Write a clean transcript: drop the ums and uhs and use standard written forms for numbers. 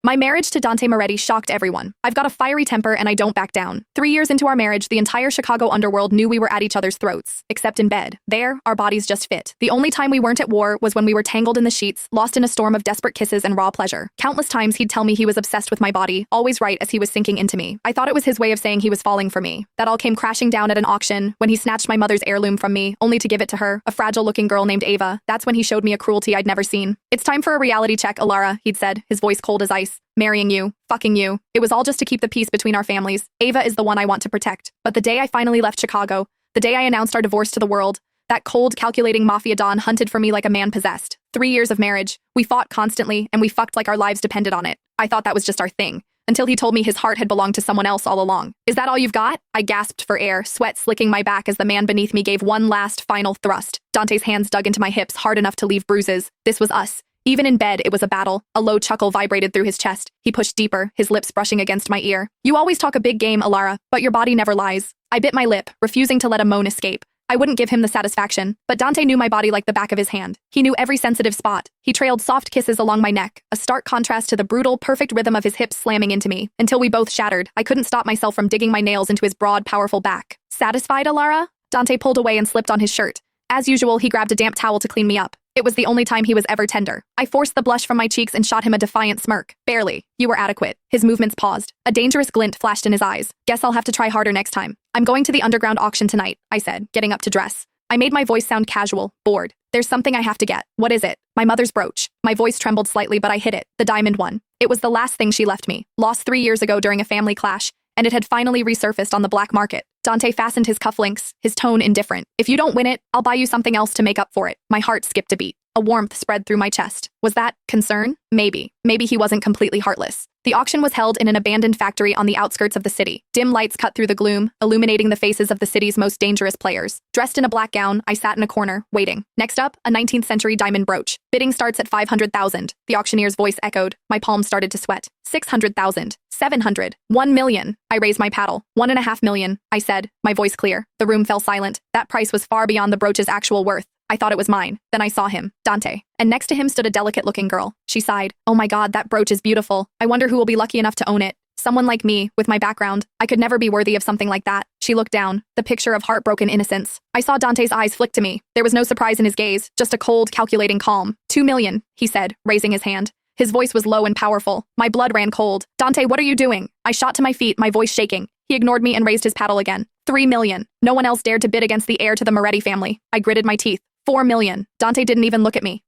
My marriage to Dante Moretti shocked everyone. I've got a fiery temper and I don't back down. 3 years into our marriage, the entire Chicago underworld knew we were at each other's throats, except in bed. There, our bodies just fit. The only time we weren't at war was when we were tangled in the sheets, lost in a storm of desperate kisses and raw pleasure. Countless times he'd tell me he was obsessed with my body, always right as he was sinking into me. I thought it was his way of saying he was falling for me. That all came crashing down at an auction when he snatched my mother's heirloom from me, only to give it to her, a fragile-looking girl named Ava. That's when he showed me a cruelty I'd never seen. "It's time for a reality check, Alara," he'd said, his voice cold as ice. "Marrying you, fucking you. It was all just to keep the peace between our families. Ava is the one I want to protect." But the day I finally left Chicago, the day I announced our divorce to the world, that cold, calculating mafia don hunted for me like a man possessed. 3 years of marriage. We fought constantly, and we fucked like our lives depended on it. I thought that was just our thing, until he told me his heart had belonged to someone else all along. "Is that all you've got?" I gasped for air, sweat slicking my back as the man beneath me gave one last, final thrust. Dante's hands dug into my hips hard enough to leave bruises. This was us. Even in bed, it was a battle. A low chuckle vibrated through his chest. He pushed deeper, his lips brushing against my ear. "You always talk a big game, Alara, but your body never lies." I bit my lip, refusing to let a moan escape. I wouldn't give him the satisfaction, but Dante knew my body like the back of his hand. He knew every sensitive spot. He trailed soft kisses along my neck, a stark contrast to the brutal, perfect rhythm of his hips slamming into me. Until we both shattered, I couldn't stop myself from digging my nails into his broad, powerful back. "Satisfied, Alara?" Dante pulled away and slipped on his shirt. As usual, he grabbed a damp towel to clean me up. It was the only time he was ever tender. I forced the blush from my cheeks and shot him a defiant smirk. "Barely. You were adequate." His movements paused. A dangerous glint flashed in his eyes. "Guess I'll have to try harder next time." "I'm going to the underground auction tonight," I said, getting up to dress. I made my voice sound casual, bored. "There's something I have to get." "What is it?" "My mother's brooch." My voice trembled slightly, but I hit it. The diamond one. It was the last thing she left me. Lost 3 years ago during a family clash, and it had finally resurfaced on the black market. Dante fastened his cufflinks, his tone indifferent. "If you don't win it, I'll buy you something else to make up for it." My heart skipped a beat. A warmth spread through my chest. Was that concern? Maybe. Maybe he wasn't completely heartless. The auction was held in an abandoned factory on the outskirts of the city. Dim lights cut through the gloom, illuminating the faces of the city's most dangerous players. Dressed in a black gown, I sat in a corner, waiting. Next up, a 19th century diamond brooch. Bidding starts at 500,000. The auctioneer's voice echoed. My palms started to sweat. 600,000. 700. 1 million. I raised my paddle. 1.5 million, I said, my voice clear. The room fell silent. That price was far beyond the brooch's actual worth. I thought it was mine. Then I saw him, Dante. And next to him stood a delicate-looking girl. She sighed. "Oh my God, that brooch is beautiful. I wonder who will be lucky enough to own it." Someone like me, with my background. I could never be worthy of something like that. She looked down, the picture of heartbroken innocence. I saw Dante's eyes flick to me. There was no surprise in his gaze, just a cold, calculating calm. 2 million, he said, raising his hand. His voice was low and powerful. My blood ran cold. "Dante, what are you doing?" I shot to my feet, my voice shaking. He ignored me and raised his paddle again. 3 million. No one else dared to bid against the heir to the Moretti family. I gritted my teeth. 4 million. Dante didn't even look at me.